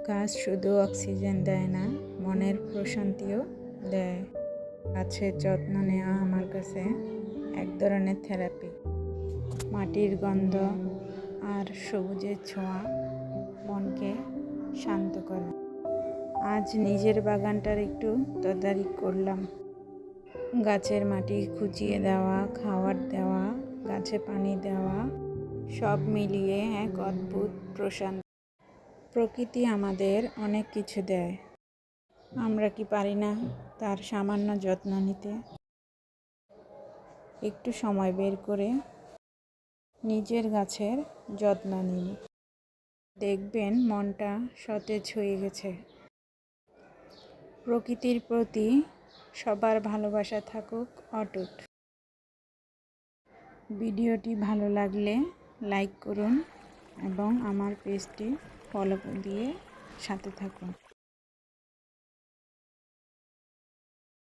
গাছ শুধু অক্সিজেন দেয় না, মনের প্রশান্তিও দেয়। গাছের যত্ন নেওয়া আমার কাছে এক ধরনের থেরাপি। মাটির গন্ধ আর সবুজের ছোঁয়া মনকে শান্ত করে। আজ নিজের বাগানটার একটু তদারকি করলাম। গাছের মাটি খুঁচিয়ে দেওয়া, খাবার দেওয়া, গাছে পানি দেওয়া, সব মিলিয়ে এক অদ্ভুত প্রশান্তি। প্রকৃতি আমাদের অনেক কিছু দেয়, আমরা কি পারি না তার সামান্য যত্ন নিতে? একটু সময় বের করে নিজের গাছের যত্ন নিন, দেখবেন মনটা সতেজ হয়ে গেছে। প্রকৃতির প্রতি সবার ভালোবাসা থাকুক অটুট। ভিডিওটি ভালো লাগলে লাইক করুন এবং আমার পেজটি ফলো দিয়ে সাথে থাকুন।